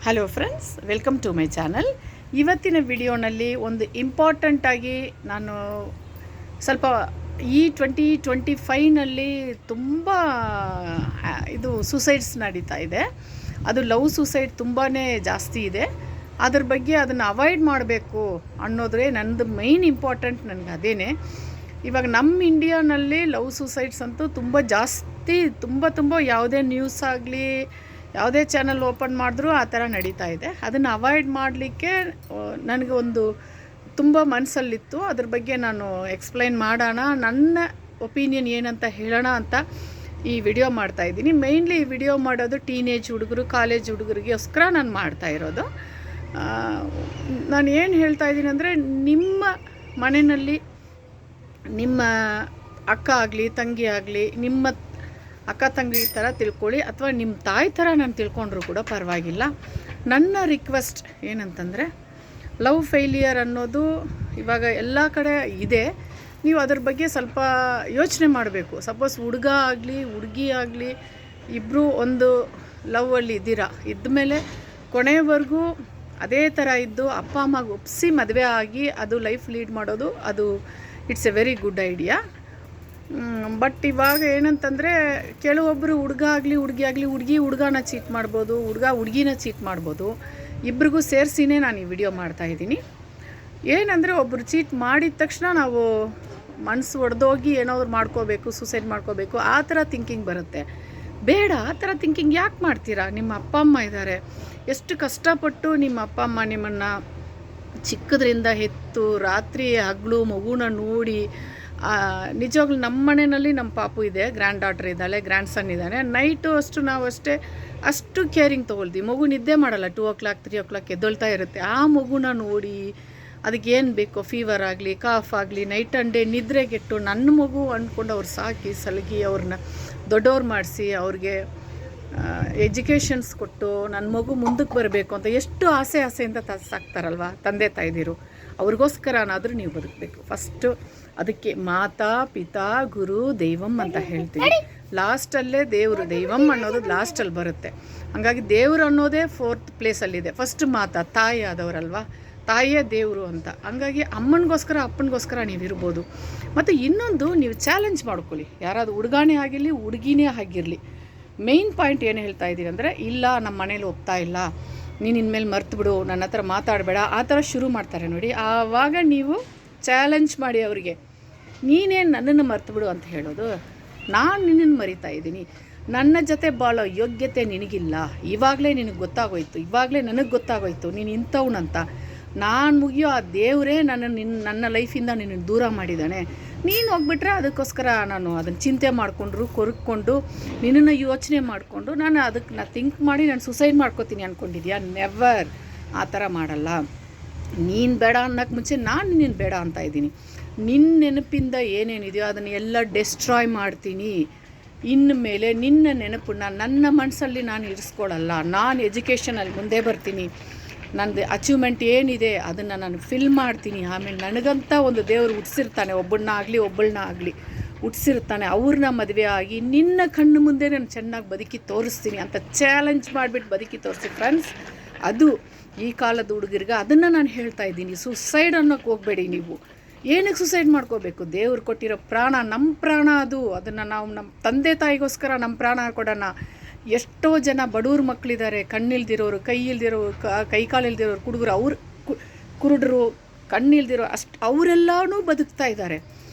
Hello friends, welcome to my channel. ಇವತ್ತಿನ ವಿಡಿಯೋನಲ್ಲಿ ಒಂದು ಇಂಪಾರ್ಟೆಂಟಾಗಿ ನಾನು ಸ್ವಲ್ಪ ಈ 2025ನಲ್ಲಿ ತುಂಬ ಇದು ಸೂಸೈಡ್ಸ್ ನಡೀತಾ ಇದೆ. ಅದು ಲವ್ ಸೂಸೈಡ್ ತುಂಬಾ ಜಾಸ್ತಿ ಇದೆ. ಅದ್ರ ಬಗ್ಗೆ ಅದನ್ನು ಅವಾಯ್ಡ್ ಮಾಡಬೇಕು ಅನ್ನೋದ್ರೆ ನನ್ನದು ಮೈನ್ ಇಂಪಾರ್ಟೆಂಟ್. ನನಗೆ ಅದೇನೆ. ಇವಾಗ ನಮ್ಮ ಇಂಡಿಯಾನಲ್ಲಿ ಲವ್ ಸೂಸೈಡ್ಸ್ ಅಂತೂ ತುಂಬ ಜಾಸ್ತಿ, ತುಂಬ ಯಾವುದೇ ನ್ಯೂಸ್ ಆಗಲಿ ಯಾವುದೇ ಚಾನಲ್ ಓಪನ್ ಮಾಡಿದ್ರೂ ಆ ಥರ ನಡೀತಾ ಇದೆ. ಅದನ್ನು ಅವಾಯ್ಡ್ ಮಾಡಲಿಕ್ಕೆ ನನಗೆ ಒಂದು ತುಂಬ ಮನಸ್ಸಲ್ಲಿತ್ತು. ಅದ್ರ ಬಗ್ಗೆ ನಾನು ಎಕ್ಸ್ಪ್ಲೈನ್ ಮಾಡೋಣ, ನನ್ನ ಒಪಿನಿಯನ್ ಏನಂತ ಹೇಳೋಣ ಅಂತ ಈ ವಿಡಿಯೋ ಮಾಡ್ತಾಯಿದ್ದೀನಿ. ಮೇಯ್ನ್ಲಿ ಈ ವಿಡಿಯೋ ಮಾಡೋದು ಟೀನೇಜ್ ಹುಡುಗರು, ಕಾಲೇಜ್ ಹುಡುಗರಿಗೋಸ್ಕರ ನಾನು ಮಾಡ್ತಾ ಇರೋದು. ನಾನು ಏನು ಹೇಳ್ತಾ ಇದ್ದೀನಿ ಅಂದರೆ, ನಿಮ್ಮ ಮನೆಯಲ್ಲಿ ನಿಮ್ಮ ಅಕ್ಕ ಆಗಲಿ ತಂಗಿ ಆಗಲಿ, ನಿಮ್ಮ ಅಕ್ಕ ತಂಗಿ ಥರ ತಿಳ್ಕೊಳ್ಳಿ, ಅಥವಾ ನಿಮ್ಮ ತಾಯಿ ಥರ ನಾನು ತಿಳ್ಕೊಂಡ್ರೂ ಕೂಡ ಪರವಾಗಿಲ್ಲ. ನನ್ನ ರಿಕ್ವೆಸ್ಟ್ ಏನಂತಂದರೆ, ಲವ್ ಫೇಲಿಯರ್ ಅನ್ನೋದು ಇವಾಗ ಎಲ್ಲ ಕಡೆ ಇದೆ. ನೀವು ಅದ್ರ ಬಗ್ಗೆ ಸ್ವಲ್ಪ ಯೋಚನೆ ಮಾಡಬೇಕು. ಸಪೋಸ್ ಹುಡುಗ ಆಗಲಿ ಹುಡುಗಿ ಆಗಲಿ ಇಬ್ಬರು ಒಂದು ಲವ್ವಲ್ಲಿ ಇದ್ದೀರಾ, ಇದ್ಮೇಲೆ ಕೊನೆಯವರೆಗೂ ಅದೇ ಥರ ಇದ್ದು ಅಪ್ಪ ಅಮ್ಮಗೆ ಒಪ್ಪಿಸಿ ಮದುವೆ ಆಗಿ ಅದು ಲೈಫ್ ಲೀಡ್ ಮಾಡೋದು, ಅದು it's A very good idea. But ಇವಾಗ ಏನಂತಂದರೆ, ಕೆಲವೊಬ್ಬರು ಹುಡುಗ ಆಗಲಿ ಹುಡುಗಿ ಆಗಲಿ, ಹುಡುಗನ ಚೀಟ್ ಮಾಡ್ಬೋದು, ಹುಡುಗಿನ ಚೀಟ್ ಮಾಡ್ಬೋದು. ಇಬ್ರಿಗೂ ಸೇರಿಸಿನೇ ನಾನು ಈ ವಿಡಿಯೋ ಮಾಡ್ತಾಯಿದ್ದೀನಿ. ಏನಂದರೆ, ಒಬ್ಬರು ಚೀಟ್ ಮಾಡಿದ ತಕ್ಷಣ ನಾವು ಮನಸ್ಸು ಒಡೆದೋಗಿ ಏನಾದ್ರು ಮಾಡ್ಕೋಬೇಕು, ಸೂಸೈಡ್ ಮಾಡ್ಕೋಬೇಕು, ಆ ಥರ ಥಿಂಕಿಂಗ್ ಬರುತ್ತೆ. ಬೇಡ, ಆ ಥರ ಥಿಂಕಿಂಗ್ ಯಾಕೆ ಮಾಡ್ತೀರಾ? ನಿಮ್ಮ ಅಪ್ಪ ಅಮ್ಮ ಇದ್ದಾರೆ, ಎಷ್ಟು ಕಷ್ಟಪಟ್ಟು ನಿಮ್ಮ ಅಪ್ಪ ಅಮ್ಮ ನಿಮ್ಮನ್ನು ಚಿಕ್ಕದ್ರಿಂದ ಹೆತ್ತು ರಾತ್ರಿ ಹಗಲು ಮಗುನ ನೋಡಿ, ನಿಜವಾಗ್ಲೂ ನಮ್ಮ ಮನೆಯಲ್ಲಿ ನಮ್ಮ ಪಾಪು ಇದೆ, ಗ್ರ್ಯಾಂಡ್ ಡಾಟರ್ ಇದ್ದಾಳೆ, ಗ್ರ್ಯಾಂಡ್ ಸನ್ ಇದ್ದಾನೆ. ನೈಟು ನಾವು ಅಷ್ಟು ಕೇರಿಂಗ್ ತೊಗೊಳ್ತೀವಿ. ಮಗು ನಿದ್ದೆ ಮಾಡಲ್ಲ, 2 o'clock 3 o'clock ಎದ್ದೊಳ್ತಾ ಇರುತ್ತೆ. ಆ ಮಗುನ ನೋಡಿ ಅದಕ್ಕೇನು ಬೇಕೋ, ಫೀವರ್ ಆಗಲಿ ಕಾಫ್ ಆಗಲಿ, ನೈಟ್ ಆ್ಯಂಡ್ ಡೇ ನಿದ್ರೆಗೆಟ್ಟು ನನ್ನ ಮಗು ಅಂದ್ಕೊಂಡು ಅವ್ರು ಸಾಕಿ ಸಲಗಿ ಅವ್ರನ್ನ ದೊಡ್ಡವ್ರು ಮಾಡಿಸಿ, ಅವ್ರಿಗೆ ಎಜುಕೇಷನ್ಸ್ ಕೊಟ್ಟು ನನ್ನ ಮಗು ಮುಂದಕ್ಕೆ ಬರಬೇಕು ಅಂತ ಎಷ್ಟು ಆಸೆಯಿಂದ ಸಾಕ್ತಾರಲ್ವ ತಂದೆ ತಾಯಿದಿರು. ಅವ್ರಿಗೋಸ್ಕರನಾದರೂ ನೀವು ಬದುಕಬೇಕು. ಫಸ್ಟು ಅದಕ್ಕೆ ಮಾತಾ ಪಿತಾ ಗುರು ದೈವಂ ಅಂತ ಹೇಳ್ತೀವಿ. ಲಾಸ್ಟಲ್ಲೇ ದೇವರು, ದೈವಂ ಅನ್ನೋದು ಲಾಸ್ಟಲ್ಲಿ ಬರುತ್ತೆ. ಹಾಗಾಗಿ ದೇವರು ಅನ್ನೋದೇ 4th ಪ್ಲೇಸಲ್ಲಿದೆ. ಫಸ್ಟ್ ಮಾತಾ, ತಾಯಿ ಆದವರಲ್ವ, ತಾಯಿಯೇ ದೇವರು ಅಂತ. ಹಂಗಾಗಿ ಅಮ್ಮನಿಗೋಸ್ಕರ ಅಪ್ಪನಿಗೋಸ್ಕರ ನೀವು ಇರ್ಬೋದು. ಮತ್ತು ಇನ್ನೊಂದು, ನೀವು ಚಾಲೆಂಜ್ ಮಾಡ್ಕೊಳ್ಳಿ. ಯಾರಾದರೂ ಹುಡುಗಾನೇ ಆಗಿರಲಿ ಹುಡುಗಿನೇ ಆಗಿರಲಿ, ಮೇಯ್ನ್ ಪಾಯಿಂಟ್ ಏನು ಹೇಳ್ತಾ ಇದ್ದೀನಿ ಅಂದರೆ, ಇಲ್ಲ ನಮ್ಮ ಮನೇಲಿ ಒಪ್ತಾ ಇಲ್ಲ, ನೀನು ಇನ್ಮೇಲೆ ಮರ್ತು ಬಿಡು, ನನ್ನ ಹತ್ರ ಮಾತಾಡಬೇಡ, ಆ ಥರ ಶುರು ಮಾಡ್ತಾರೆ ನೋಡಿ. ಆವಾಗ ನೀವು ಚಾಲೆಂಜ್ ಮಾಡಿ ಅವರಿಗೆ, ನೀನೇನು ನನ್ನನ್ನು ಮರ್ತು ಬಿಡು ಅಂತ ಹೇಳೋದು? ನಾನು ನಿನ್ನನ್ನು ಮರಿತಾ ಇದ್ದೀನಿ, ನನ್ನ ಜೊತೆ ಬಾಳೋ ಯೋಗ್ಯತೆ ನಿನಗಿಲ್ಲ, ಇವಾಗಲೇ ನಿನಗೆ ಗೊತ್ತಾಗೋಯ್ತು, ಇವಾಗಲೇ ನನಗೆ ಗೊತ್ತಾಗೋಯ್ತು ನೀನು ಇಂಥವ್ನಂತ. ನಾನು ಮುಗಿಯೋ ಆ ದೇವರೇ ನನ್ನ ಲೈಫಿಂದ ನಿನ್ನ ದೂರ ಮಾಡಿದ್ದಾನೆ. ನೀನು ಹೋಗ್ಬಿಟ್ರೆ ಅದಕ್ಕೋಸ್ಕರ ನಾನು ಅದನ್ನು ಚಿಂತೆ ಮಾಡಿಕೊಂಡ್ರು ಕೊರಕೊಂಡು ನಿನ್ನನ್ನು ಯೋಚನೆ ಮಾಡಿಕೊಂಡು ನಾನು ಥಿಂಕ್ ಮಾಡಿ ನಾನು ಸುಸೈಡ್ ಮಾಡ್ಕೋತೀನಿ ಅಂದ್ಕೊಂಡಿದ್ಯಾ? ನೆವರ್, ಆ ಥರ ಮಾಡಲ್ಲ. ನೀನು ಬೇಡ ಅನ್ನೋಕ್ಕೆ ಮುಂಚೆ ನಾನು ನಿನ್ನ ಬೇಡ ಅಂತ ಇದ್ದೀನಿ. ನಿನ್ನ ನೆನಪಿಂದ ಏನೇನಿದೆಯೋ ಅದನ್ನು ಎಲ್ಲ ಡೆಸ್ಟ್ರಾಯ್ ಮಾಡ್ತೀನಿ. ಇನ್ನು ಮೇಲೆ ನಿನ್ನ ನೆನಪನ್ನ ನನ್ನ ಮನಸ್ಸಲ್ಲಿ ನಾನು ಇರಿಸ್ಕೊಳ್ಳಲ್ಲ. ನಾನು ಎಜುಕೇಷನಲ್ಲಿ ಮುಂದೆ ಬರ್ತೀನಿ, ನನ್ನದು ಅಚೀವ್ಮೆಂಟ್ ಏನಿದೆ ಅದನ್ನು ನಾನು ಫಿಲ್ ಮಾಡ್ತೀನಿ. ಆಮೇಲೆ ನನಗಂತ ಒಂದು ದೇವರು ಹುಟ್ಟಿಸಿರ್ತಾನೆ, ಒಬ್ಬಳನ್ನ ಆಗಲಿ ಹುಟ್ಟಿಸಿರ್ತಾನೆ. ಅವ್ರನ್ನ ಮದುವೆ ಆಗಿ ನಿನ್ನ ಕಣ್ಣು ಮುಂದೆ ನಾನು ಚೆನ್ನಾಗಿ ಬದುಕಿ ತೋರಿಸ್ತೀನಿ ಅಂತ ಚಾಲೆಂಜ್ ಮಾಡಿಬಿಟ್ಟು ಬದುಕಿ ತೋರಿಸಿ ಫ್ರೆಂಡ್ಸ್. ಅದು ಈ ಕಾಲದ ಹುಡುಗರಿಗೆ ಅದನ್ನು ನಾನು ಹೇಳ್ತಾ ಇದ್ದೀನಿ. ಸುಸೈಡ್ ಅನ್ನೋಕ್ಕೆ ಹೋಗಬೇಡಿ ನೀವು. ಏನಕ್ಕೆ ಸುಸೈಡ್ ಮಾಡ್ಕೋಬೇಕು? ದೇವ್ರು ಕೊಟ್ಟಿರೋ ಪ್ರಾಣ ನಮ್ಮ ಪ್ರಾಣ ಅದು. ಅದನ್ನು ನಾವು ನಮ್ಮ ತಂದೆ ತಾಯಿಗೋಸ್ಕರ ನಮ್ಮ ಪ್ರಾಣ ಕೊಡೋಣ. ಎಷ್ಟೋ ಜನ ಬಡವ್ರ ಮಕ್ಕಳಿದ್ದಾರೆ, ಕಣ್ಣಿಲ್ದಿರೋರು, ಕೈ ಇಲ್ದಿರೋರು, ಕೈ ಕಾಲಿಲ್ದಿರೋರು, ಕುರುಡರು, ಕಣ್ಣಿಲ್ದಿರೋ, ಅವರೆಲ್ಲನೂ ಬದುಕ್ತಾ ಇದ್ದಾರೆ.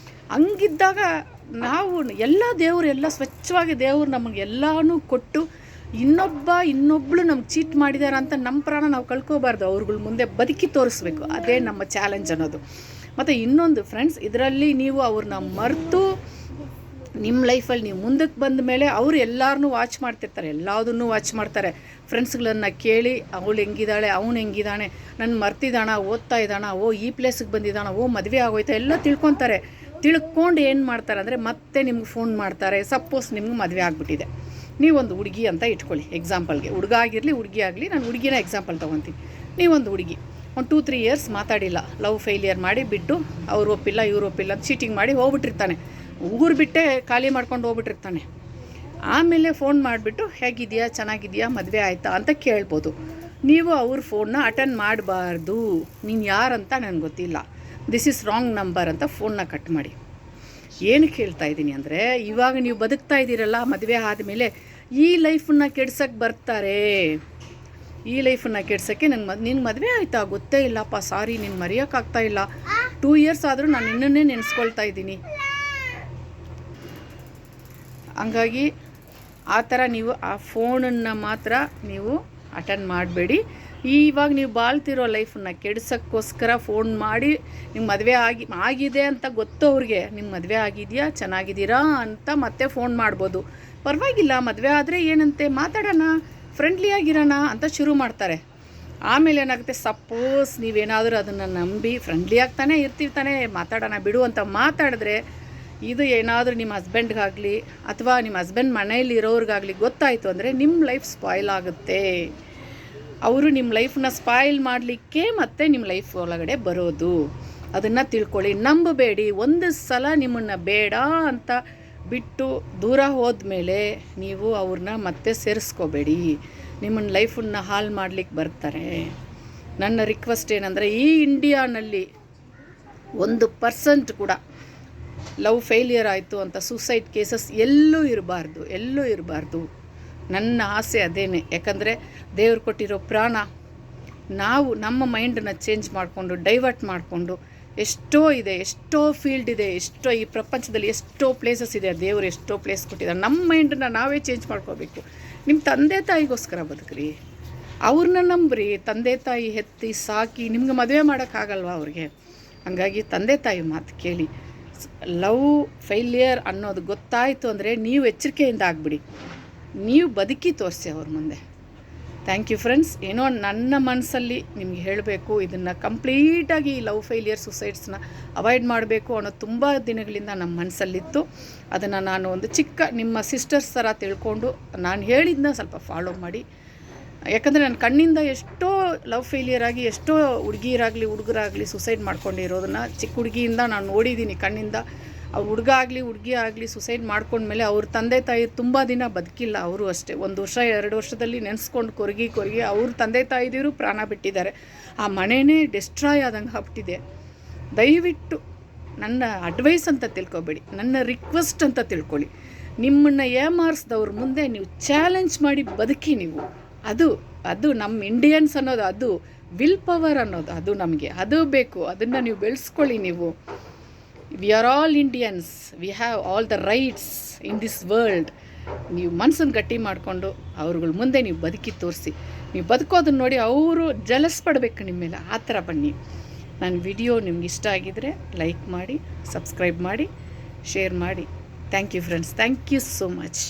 ಹಂಗಿದ್ದಾಗ ನಾವು ದೇವರು ಎಲ್ಲ ಸ್ವಚ್ಛವಾಗಿ ದೇವರು ನಮಗೆಲ್ಲನೂ ಕೊಟ್ಟು, ಇನ್ನೊಬ್ಬಳು ನಮ್ಗೆ ಚೀಟ್ ಮಾಡಿದ್ದಾರೆ ಅಂತ ನಮ್ಮ ಪ್ರಾಣ ನಾವು ಕಳ್ಕೋಬಾರ್ದು. ಅವ್ರುಗಳ ಮುಂದೆ ಬದುಕಿ ತೋರಿಸ್ಬೇಕು. ಅದೇ ನಮ್ಮ ಚಾಲೆಂಜ್ ಅನ್ನೋದು. ಮತ್ತು ಇನ್ನೊಂದು ಫ್ರೆಂಡ್ಸ್, ಇದರಲ್ಲಿ ನೀವು ಅವ್ರನ್ನ ಮರೆತು ನಿಮ್ಮ ಲೈಫಲ್ಲಿ ನೀವು ಮುಂದಕ್ಕೆ ಬಂದ ಮೇಲೆ ಅವರು ಎಲ್ಲರನ್ನೂ ವಾಚ್ ಮಾಡ್ತಿರ್ತಾರೆ, ಎಲ್ಲದನ್ನೂ ವಾಚ್ ಮಾಡ್ತಾರೆ. ಫ್ರೆಂಡ್ಸ್ಗಳನ್ನು ಕೇಳಿ, ಅವಳು ಹೆಂಗಿದ್ದಾಳೆ, ಅವನು ಹೆಂಗಿದ್ದಾನೆ, ನನ್ನ ಮರ್ತಿದ್ದಾಣ, ಓದ್ತಾ ಇದ್ದಾಣ, ಈ ಪ್ಲೇಸಿಗೆ ಬಂದಿದ್ದಾಣ, ಮದುವೆ ಆಗೋಯ್ತಾ, ಎಲ್ಲ ತಿಳ್ಕೊತಾರೆ. ತಿಳ್ಕೊಂಡು ಏನು ಮಾಡ್ತಾರೆ ಅಂದರೆ, ಮತ್ತೆ ನಿಮ್ಗೆ ಫೋನ್ ಮಾಡ್ತಾರೆ. ಸಪೋಸ್ ನಿಮ್ಗೆ ಮದುವೆ ಆಗಿಬಿಟ್ಟಿದೆ, ನೀವೊಂದು ಹುಡುಗಿ ಅಂತ ಇಟ್ಕೊಳ್ಳಿ ಎಕ್ಸಾಂಪಲ್ಗೆ. ಹುಡುಗ ಆಗಿರಲಿ ಹುಡುಗಿ ಆಗಲಿ, ನಾನು ಹುಡುಗಿನ ಎಕ್ಸಾಂಪಲ್ ತೊಗೊತೀನಿ. ನೀವೊಂದು ಹುಡುಗಿ ಒಂದು 2-3 years ಮಾತಾಡಿಲ್ಲ, ಲವ್ ಫೇಲಿಯರ್ ಮಾಡಿ ಬಿಟ್ಟು, ಅವ್ರು ಒಪ್ಪಿಲ್ಲ ಇವ್ರು ಒಪ್ಪಿಲ್ಲ ಅಂತ ಚೀಟಿಂಗ್ ಮಾಡಿ ಹೋಗ್ಬಿಟ್ಟಿರ್ತಾನೆ. ಊರು ಬಿಟ್ಟೆ ಖಾಲಿ ಮಾಡ್ಕೊಂಡು ಹೋಗ್ಬಿಟ್ಟಿರ್ತಾನೆ. ಆಮೇಲೆ ಫೋನ್ ಮಾಡಿಬಿಟ್ಟು ಹೇಗಿದೆಯಾ, ಚೆನ್ನಾಗಿದೆಯಾ, ಮದುವೆ ಆಯಿತಾ ಅಂತ ಕೇಳ್ಬೋದು. ನೀವು ಅವ್ರ ಫೋನ್ನ ಅಟೆಂಡ್ ಮಾಡಬಾರ್ದು. ನೀನು ಯಾರಂತ ನನಗೆ ಗೊತ್ತಿಲ್ಲ, ದಿಸ್ ಈಸ್ ರಾಂಗ್ ನಂಬರ್ ಅಂತ ಫೋನ್ನ ಕಟ್ ಮಾಡಿ. ಏನಕ್ಕೆ ಹೇಳ್ತಾ ಇದ್ದೀನಿ ಅಂದರೆ, ಇವಾಗ ನೀವು ಬದುಕ್ತಾ ಇದ್ದೀರಲ್ಲ, ಮದುವೆ ಆದಮೇಲೆ ಈ ಲೈಫನ್ನು ಕೆಡ್ಸೋಕ್ಕೆ ಬರ್ತಾರೆ. ಈ ಲೈಫನ್ನು ಕೆಡ್ಸೋಕ್ಕೆ ನಿನ್ನ ಮದುವೆ ಆಯಿತಾ ಗೊತ್ತೇ ಇಲ್ಲಪ್ಪ, ಸಾರಿ ನೀನು ಮರೆಯೋಕ್ಕಾಗ್ತಾ ಇಲ್ಲ, 2 ಇಯರ್ಸ್ ಆದರೂ ನಾನು ಇನ್ನನ್ನೇ ನೆನೆಸ್ಕೊಳ್ತಾ ಇದ್ದೀನಿ. ಹಂಗಾಗಿ ಆ ಥರ ನೀವು ಆ ಫೋನನ್ನು ಮಾತ್ರ ನೀವು ಅಟೆಂಡ್ ಮಾಡಬೇಡಿ. ಇವಾಗ ನೀವು ಬಾಳ್ತಿರೋ ಲೈಫನ್ನು ಕೆಡ್ಸೋಕ್ಕೋಸ್ಕರ ಫೋನ್ ಮಾಡಿ ನಿಮ್ಮ ಮದುವೆ ಆಗಿದೆ ಅಂತ ಗೊತ್ತು ಅವ್ರಿಗೆ, ನಿಮ್ಮ ಮದುವೆ ಆಗಿದೆಯಾ, ಚೆನ್ನಾಗಿದ್ದೀರಾ ಅಂತ ಮತ್ತೆ ಫೋನ್ ಮಾಡ್ಬೋದು. ಪರವಾಗಿಲ್ಲ, ಮದುವೆ ಆದರೆ ಏನಂತೆ, ಮಾತಾಡೋಣ, ಫ್ರೆಂಡ್ಲಿಯಾಗಿರೋಣ ಅಂತ ಶುರು ಮಾಡ್ತಾರೆ. ಆಮೇಲೆ ಏನಾಗುತ್ತೆ, ಸಪೋಸ್ ನೀವೇನಾದರೂ ಅದನ್ನು ನಂಬಿ ಫ್ರೆಂಡ್ಲಿಯಾಗಿ ತಾನೇ ಇರ್ತಿರ್ತಾನೆ, ಮಾತಾಡೋಣ ಬಿಡು ಅಂತ ಮಾತಾಡಿದ್ರೆ, ಇದು ಏನಾದರೂ ನಿಮ್ಮ ಹಸ್ಬೆಂಡ್ಗಾಗಲಿ ಅಥವಾ ನಿಮ್ಮ ಹಸ್ಬೆಂಡ್ ಮನೇಲಿ ಇರೋರಿಗಾಗಲಿ ಗೊತ್ತಾಯಿತು ಅಂದರೆ ನಿಮ್ಮ ಲೈಫ್ ಸ್ಪಾಯ್ಲ್ ಆಗುತ್ತೆ. ಅವರು ನಿಮ್ಮ ಲೈಫನ್ನ ಸ್ಪಾಯ್ಲ್ ಮಾಡಲಿಕ್ಕೆ ಮತ್ತೆ ನಿಮ್ಮ ಲೈಫ್ ಒಳಗಡೆ ಬರೋದು. ಅದನ್ನು ತಿಳ್ಕೊಳ್ಳಿ, ನಂಬಬೇಡಿ. ಒಂದು ಸಲ ನಿಮ್ಮನ್ನು ಬೇಡ ಅಂತ ಬಿಟ್ಟು ದೂರ ಹೋದ್ಮೇಲೆ ನೀವು ಅವ್ರನ್ನ ಮತ್ತೆ ಸೇರಿಸ್ಕೋಬೇಡಿ. ನಿಮ್ಮನ್ನ ಲೈಫನ್ನು ಹಾಳು ಮಾಡಲಿಕ್ಕೆ ಬರ್ತಾರೆ. ನನ್ನ ರಿಕ್ವೆಸ್ಟ್ ಏನಂದರೆ, ಈ ಇಂಡಿಯಾನಲ್ಲಿ 1% ಕೂಡ ಲವ್ ಫೇಲಿಯರ್ ಆಯಿತು ಅಂತ ಸೂಸೈಡ್ ಕೇಸಸ್ ಎಲ್ಲೂ ಇರಬಾರ್ದು. ನನ್ನ ಆಸೆ ಅದೇನೆ. ಯಾಕಂದರೆ ದೇವ್ರು ಕೊಟ್ಟಿರೋ ಪ್ರಾಣ, ನಾವು ನಮ್ಮ ಮೈಂಡನ್ನು ಚೇಂಜ್ ಮಾಡಿಕೊಂಡು ಡೈವರ್ಟ್ ಮಾಡಿಕೊಂಡು, ಎಷ್ಟೋ ಇದೆ, ಎಷ್ಟೋ ಫೀಲ್ಡ್ ಇದೆ, ಎಷ್ಟೋ ಈ ಪ್ರಪಂಚದಲ್ಲಿ ಎಷ್ಟೋ ಪ್ಲೇಸಸ್ ಇದೆ, ದೇವರು ಎಷ್ಟೋ ಪ್ಲೇಸ್ ಕೊಟ್ಟಿದ್ದಾರೆ. ನಮ್ಮ ಮೈಂಡನ್ನು ನಾವೇ ಚೇಂಜ್ ಮಾಡ್ಕೋಬೇಕು. ನಿಮ್ಮ ತಂದೆ ತಾಯಿಗೋಸ್ಕರ ಬದುಕ್ರಿ, ಅವ್ರನ್ನ ನಂಬ್ರಿ. ತಂದೆ ತಾಯಿ ಹೆತ್ತಿ ಸಾಕಿ ನಿಮ್ಗೆ ಮದುವೆ ಮಾಡೋಕ್ಕಾಗಲ್ವ ಅವ್ರಿಗೆ? ಹಾಗಾಗಿ ತಂದೆ ತಾಯಿ ಮಾತು ಕೇಳಿ. ಲವ್ ಫೇಲಿಯರ್ ಅನ್ನೋದು ಗೊತ್ತಾಯಿತು ಅಂದರೆ ನೀವು ಎಚ್ಚರಿಕೆಯಿಂದ ಆಗಿಬಿಡಿ, ನೀವು ಬದುಕಿ ತೋರಿಸಿ ಅವ್ರ ಮುಂದೆ. Thank you friends. ಏನೋ ನನ್ನ ಮನಸ್ಸಲ್ಲಿ ನಿಮ್ಗೆ ಹೇಳಬೇಕು, ಇದನ್ನು ಕಂಪ್ಲೀಟಾಗಿ ಲವ್ ಫೇಲಿಯರ್ ಸುಸೈಡ್ಸ್ನ ಅವಾಯ್ಡ್ ಮಾಡಬೇಕು ಅನ್ನೋ ತುಂಬ ದಿನಗಳಿಂದ ನಮ್ಮ ಮನಸ್ಸಲ್ಲಿತ್ತು. ಅದನ್ನು ನಾನು ಒಂದು ಚಿಕ್ಕ ನಿಮ್ಮ ಸಿಸ್ಟರ್ಸ್ ಥರ ತಿಳ್ಕೊಂಡು ನಾನು ಹೇಳಿದ್ದನ್ನ ಸ್ವಲ್ಪ ಫಾಲೋ ಮಾಡಿ. ಯಾಕಂದರೆ ನನ್ನ ಕಣ್ಣಿಂದ ಎಷ್ಟೋ ಲವ್ ಫೇಲಿಯರ್ ಆಗಿ ಎಷ್ಟೋ ಹುಡುಗಿಯರಾಗಲಿ ಹುಡುಗರಾಗಲಿ ಸುಸೈಡ್ ಮಾಡ್ಕೊಂಡಿರೋದನ್ನು ಚಿಕ್ಕ ಹುಡುಗಿಯಿಂದ ನಾನು ನೋಡಿದ್ದೀನಿ ಕಣ್ಣಿಂದ. ಅವ್ರು ಹುಡುಗಿ ಆಗಲಿ ಸುಸೈಡ್ ಮಾಡ್ಕೊಂಡ್ಮೇಲೆ ಅವ್ರ ತಂದೆ ತಾಯಿ ತುಂಬ ದಿನ ಬದುಕಿಲ್ಲ. ಅವರು ಅಷ್ಟೇ 1 ವರ್ಷ 2 ವರ್ಷದಲ್ಲಿ ನೆನೆಸ್ಕೊಂಡು ಕೊರಗಿ ಅವ್ರ ತಂದೆ ತಾಯಿದಿರು ಪ್ರಾಣ ಬಿಟ್ಟಿದ್ದಾರೆ. ಆ ಮನೆಯೇ ಡೆಸ್ಟ್ರಾಯ್ ಆದಂಗೆ ಆಗ್ಬಿಟ್ಟಿದೆ. ದಯವಿಟ್ಟು ನನ್ನ ಅಡ್ವೈಸ್ ಅಂತ ತಿಳ್ಕೊಬೇಡಿ, ನನ್ನ ರಿಕ್ವೆಸ್ಟ್ ಅಂತ ತಿಳ್ಕೊಳ್ಳಿ. ನಿಮ್ಮನ್ನು ಏಮಾರಿಸಿದವ್ರ ಮುಂದೆ ನೀವು ಚಾಲೆಂಜ್ ಮಾಡಿ ಬದುಕಿ ನೀವು. ಅದು ನಮ್ಮ ಇಂಡಿಯನ್ಸ್ ಅನ್ನೋದು, ಅದು ವಿಲ್ ಪವರ್ ಅನ್ನೋದು, ಅದು ನಮಗೆ ಅದು ಬೇಕು. ಅದನ್ನು ನೀವು ಬೆಳೆಸ್ಕೊಳ್ಳಿ. ನೀವು we are all Indians, we have all the rights in this world. ನೀವು ಮನಸ್ಸನ್ನು ಗಟ್ಟಿ ಮಾಡಿಕೊಂಡು ಅವ್ರುಗಳ ಮುಂದೆ ನೀವು ಬದುಕಿ ತೋರಿಸಿ. ನೀವು ಬದುಕೋದನ್ನು ನೋಡಿ ಅವರು ಜಲಸ್ ಪಡಬೇಕು ನಿಮ್ಮ ಮೇಲೆ. ಆ ಥರ ಬನ್ನಿ. ನನ್ನ ವಿಡಿಯೋ ನಿಮ್ಗೆ ಇಷ್ಟ ಆಗಿದರೆ ಲೈಕ್ ಮಾಡಿ, ಸಬ್ಸ್ಕ್ರೈಬ್ ಮಾಡಿ, ಶೇರ್ ಮಾಡಿ. Thank you friends, thank you so much.